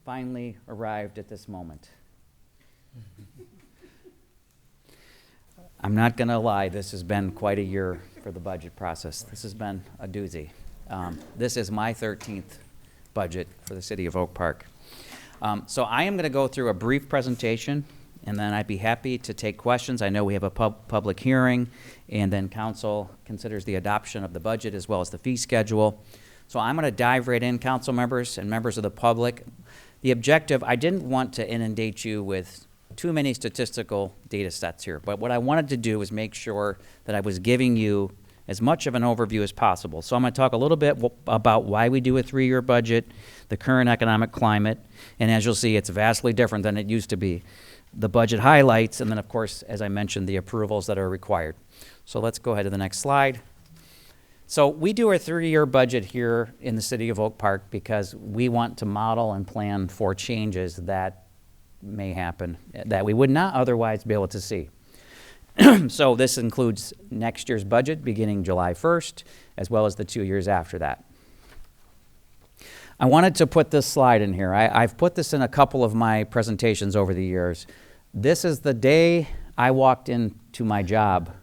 finally arrived at this moment. I'm not going to lie, this has been quite a year for the budget process. This has been a doozy. This is my 13th budget for the city of Oak Park. So I am going to go through a brief presentation, and then I'd be happy to take questions. I know we have a public hearing, and then council considers the adoption of the budget as well as the fee schedule. So I'm going to dive right in, council members and members of the public. The objective, I didn't want to inundate you with too many statistical data sets here, but what I wanted to do was make sure that I was giving you as much of an overview as possible. So I'm going to talk a little bit about why we do a 3-year budget, the current economic climate, and as you'll see, it's vastly different than it used to be. The budget highlights, and then of course, as I mentioned, the approvals that are required. So let's go ahead to the next slide. So we do a 3-year budget here in the city of Oak Park because we want to model and plan for changes that may happen that we would not otherwise be able to see. So this includes next year's budget beginning July 1st, as well as the 2 years after that. I wanted to put this slide in here. I've put this in a couple of my presentations over the years. This is the day I walked into my job.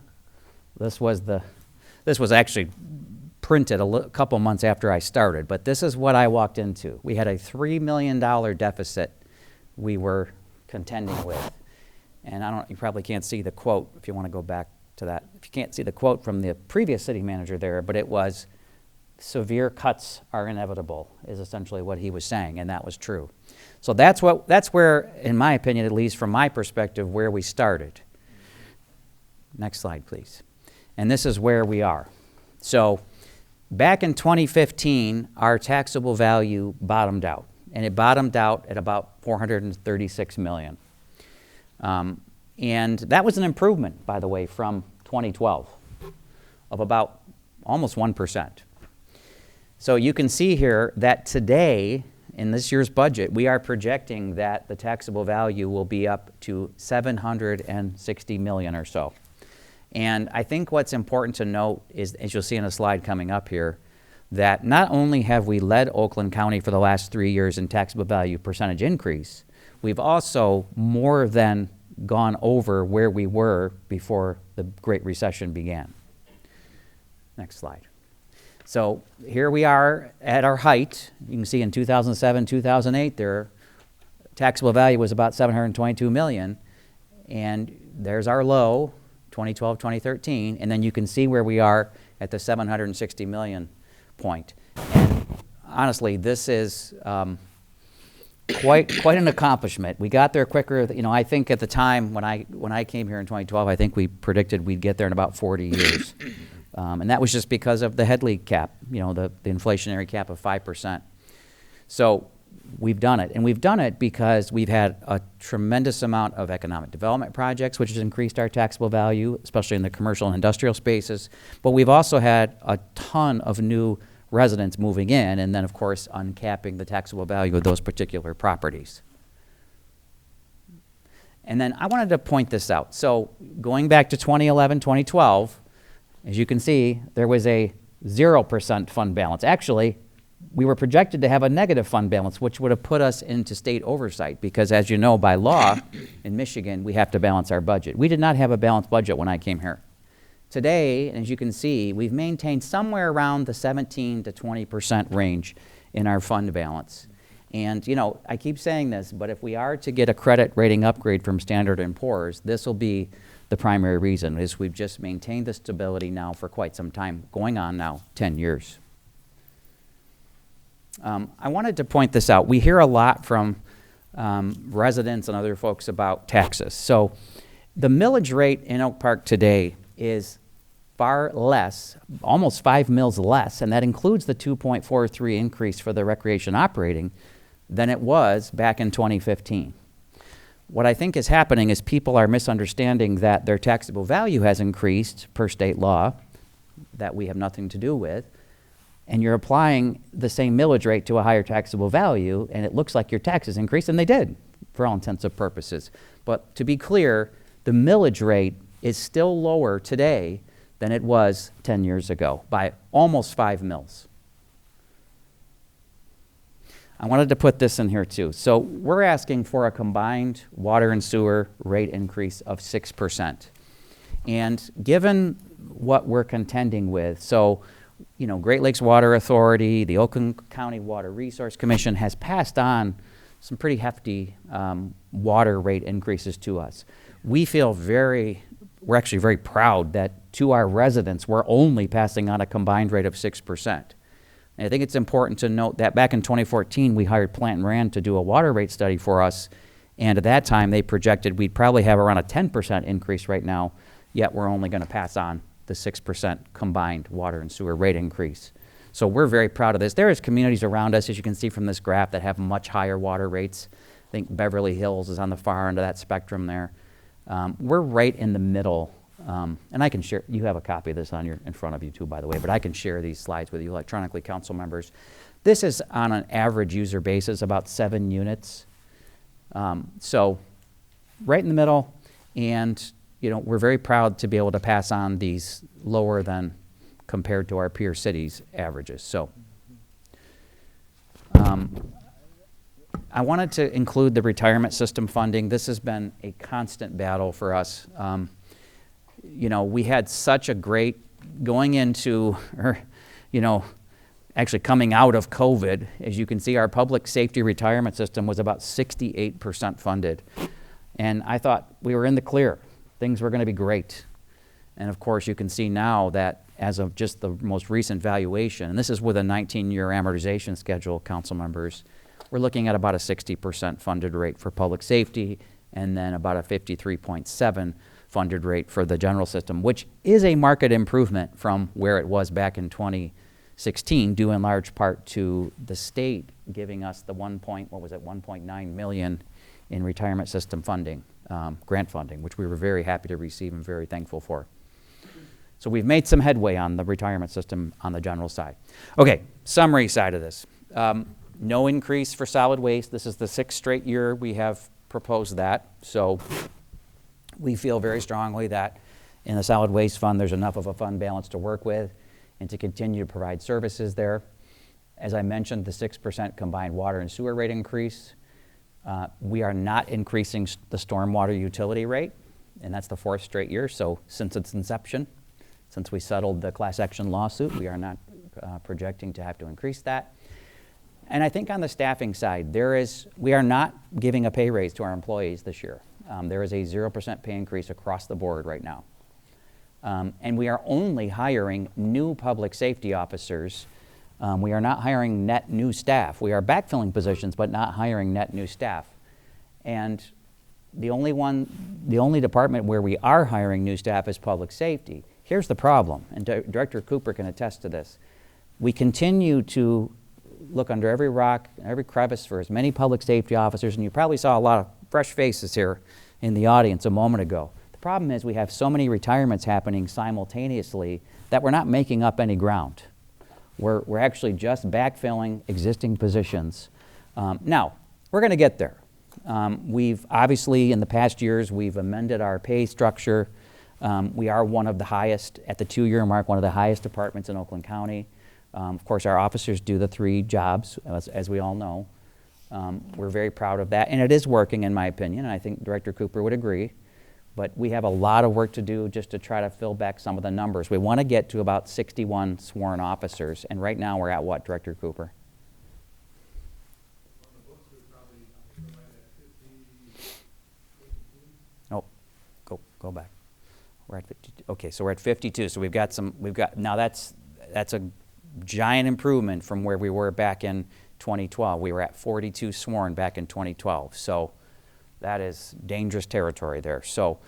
This was actually printed a couple months after I started, but this is what I walked into. We had a $3 million deficit we were contending with. And you probably can't see the quote if you want to go back to that. If you can't see the quote from the previous city manager there, but it was, severe cuts are inevitable, is essentially what he was saying, and that was true. So that's where, in my opinion, at least from my perspective, where we started. Next slide, please. And this is where we are. So back in 2015, our taxable value bottomed out, and it bottomed out at about $436 million. And that was an improvement, by the way, from 2012 of about almost 1%. So you can see here that today, in this year's budget, we are projecting that the taxable value will be up to $760 million or so. And I think what's important to note is, as you'll see in a slide coming up here, that not only have we led Oakland County for the last 3 years in taxable value percentage increase, we've also more than gone over where we were before the Great Recession began. Next slide. So here we are at our height. You can see in 2007, 2008, their taxable value was about $722 million. And there's our low, 2012, 2013. And then you can see where we are at the $760 million point. And honestly, this is quite an accomplishment. We got there quicker. You know, I think at the time when I came here in 2012, I think we predicted we'd get there in about 40 years. And that was just because of the Headley cap, you know, the inflationary cap of 5%. So we've done it. And we've done it because we've had a tremendous amount of economic development projects, which has increased our taxable value, especially in the commercial and industrial spaces. But we've also had a ton of new residents moving in, and then, of course, uncapping the taxable value of those particular properties. And then I wanted to point this out. So going back to 2011, 2012, as you can see, there was a 0% fund balance. Actually, we were projected to have a negative fund balance, which would have put us into state oversight because, as you know, by law in Michigan, we have to balance our budget. We did not have a balanced budget when I came here. Today, as you can see, we've maintained somewhere around the 17 to 20% range in our fund balance. And, you know, I keep saying this, but if we are to get a credit rating upgrade from Standard & Poor's, this will be the primary reason, is we've just maintained the stability now for quite some time, going on now 10 years. I wanted to point this out. We hear a lot from residents and other folks about taxes. So the millage rate in Oak Park today is far less, almost 5 mils less, and that includes the 2.43 increase for the recreation operating than it was back in 2015. What I think is happening is people are misunderstanding that their taxable value has increased per state law that we have nothing to do with, and you're applying the same millage rate to a higher taxable value, and it looks like your taxes increased, and they did, for all intents and purposes. But to be clear, the millage rate is still lower today than it was 10 years ago by almost 5 mils. I wanted to put this in here too. So we're asking for a combined water and sewer rate increase of 6%. And given what we're contending with, so, you know, Great Lakes Water Authority, the Oakland County Water Resource Commission has passed on some pretty hefty water rate increases to us. We feel we're actually very proud that to our residents, we're only passing on a combined rate of 6%. And I think it's important to note that back in 2014, we hired Plant and Rand to do a water rate study for us. And at that time, they projected we'd probably have around a 10% increase right now, yet we're only going to pass on the 6% combined water and sewer rate increase. So we're very proud of this. There is communities around us, as you can see from this graph, that have much higher water rates. I think Beverly Hills is on the far end of that spectrum there. We're right in the middle. And I can share, you have a copy of this in front of you too, by the way, but I can share these slides with you electronically, council members. This is on an average user basis, about 7 units. So right in the middle, and you know, we're very proud to be able to pass on these lower than compared to our peer cities averages. So I wanted to include the retirement system funding. This has been a constant battle for us. You know, we had such a great going into, or, you know, actually coming out of COVID. As you can see, our public safety retirement system was about 68% funded. And I thought we were in the clear. Things were going to be great. And of course, you can see now that as of just the most recent valuation, and this is with a 19-year amortization schedule, council members, we're looking at about a 60% funded rate for public safety, and then about a 53.7 funded rate for the general system, which is a market improvement from where it was back in 2016, due in large part to the state giving us the 1.9 million in retirement system funding, grant funding, which we were very happy to receive and very thankful for. So we've made some headway on the retirement system on the general side. Okay, summary side of this. No increase for solid waste. This is the 6th straight year we have proposed that. So we feel very strongly that in the solid waste fund, there's enough of a fund balance to work with and to continue to provide services there. As I mentioned, the 6% combined water and sewer rate increase. We are not increasing the stormwater utility rate, and that's the 4th straight year. So since its inception, since we settled the class action lawsuit, we are not projecting to have to increase that. And I think on the staffing side, we are not giving a pay raise to our employees this year. There is a 0% pay increase across the board right now. And we are only hiring new public safety officers. We are not hiring net new staff. We are backfilling positions, but not hiring net new staff. And the only department where we are hiring new staff is public safety. Here's the problem, and Director Cooper can attest to this. We continue to look under every rock, every crevice for as many public safety officers, and you probably saw a lot of fresh faces here in the audience a moment ago. The problem is we have so many retirements happening simultaneously that we're not making up any ground. We're actually just backfilling existing positions. Now, we're going to get there. We've obviously, in the past years, we've amended our pay structure. We are one of the highest, at the 2-year mark, one of the highest departments in Oakland County. Of course, our officers do the 3 jobs, as we all know. We're very proud of that, and it is working, in my opinion, and I think Director Cooper would agree. But we have a lot of work to do just to try to fill back some of the numbers. We want to get to about 61 sworn officers, and right now we're at what, Director Cooper? On the books, we're probably at 50, 52. Oh, go back. We're at 52. Okay, so we're at 52. So now that's a giant improvement from where we were back in 2012. We were at 42 sworn back in 2012. So that is dangerous territory there. So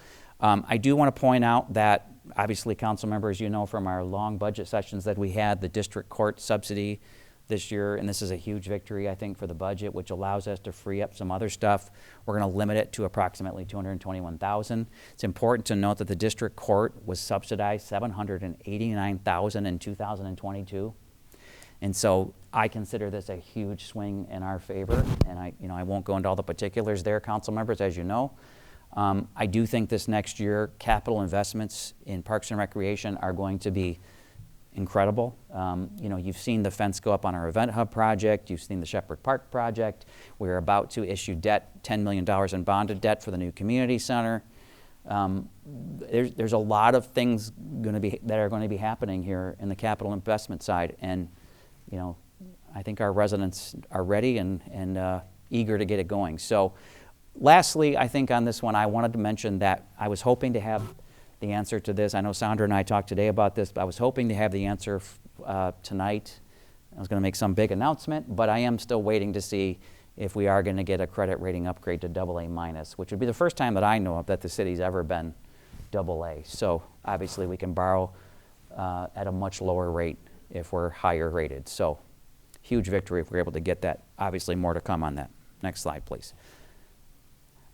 I do want to point out that obviously, council members, you know from our long budget sessions that we had the district court subsidy this year, and this is a huge victory, I think, for the budget, which allows us to free up some other stuff. We're going to limit it to approximately $221,000. It's important to note that the district court was subsidized $789,000 in 2022. And so I consider this a huge swing in our favor, and I won't go into all the particulars there, council members, as you know. I do think this next year, capital investments in Parks and Recreation are going to be incredible. You've seen the fence go up on our Event Hub project. You've seen the Shepherd Park project. We're about to issue debt, $10 million in bonded debt for the new community center. There's a lot of things that are going to be happening here in the capital investment side, and I think our residents are ready and eager to get it going. So, lastly, I think on this one, I wanted to mention that I was hoping to have the answer to this. I know Sandra and I talked today about this, but I was hoping to have the answer tonight. I was going to make some big announcement, but I am still waiting to see if we are going to get a credit rating upgrade to AA-, which would be the first time that I know of that the city's ever been AA. So obviously we can borrow at a much lower rate if we're higher rated. So huge victory if we're able to get that. Obviously more to come on that. Next slide, please.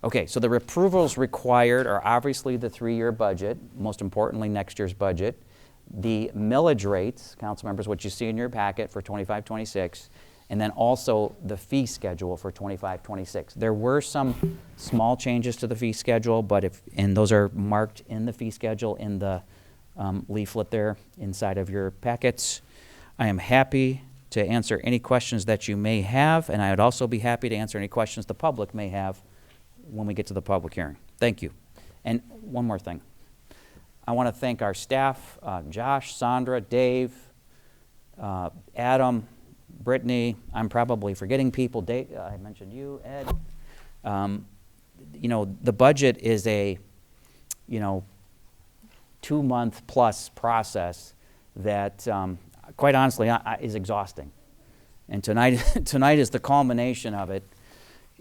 Okay, so the approvals required are obviously the 3-year budget, most importantly next year's budget, the millage rates, council members, what you see in your packet for 25-26, and then also the fee schedule for 25-26. There were some small changes to the fee schedule, and those are marked in the fee schedule in the leaflet there inside of your packets. I am happy to answer any questions that you may have, and I would also be happy to answer any questions the public may have when we get to the public hearing. Thank you. And one more thing. I want to thank our staff, Josh, Sandra, Dave, Adam, Brittany. I'm probably forgetting people. Dave, I mentioned you, Ed. The budget is a, 2-month plus process that, quite honestly, is exhausting. And tonight is the culmination of it.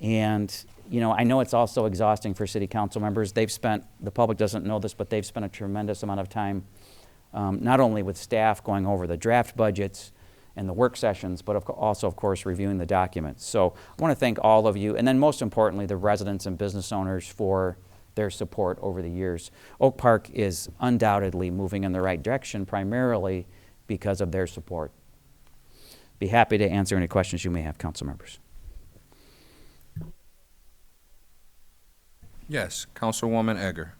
And I know it's also exhausting for city council members. The public doesn't know this, but they've spent a tremendous amount of time, not only with staff going over the draft budgets and the work sessions, but also, of course, reviewing the documents. So I want to thank all of you, and then most importantly, the residents and business owners for their support over the years. Oak Park is undoubtedly moving in the right direction, primarily because of their support. Be happy to answer any questions you may have, council members. Yes, Councilwoman Egger.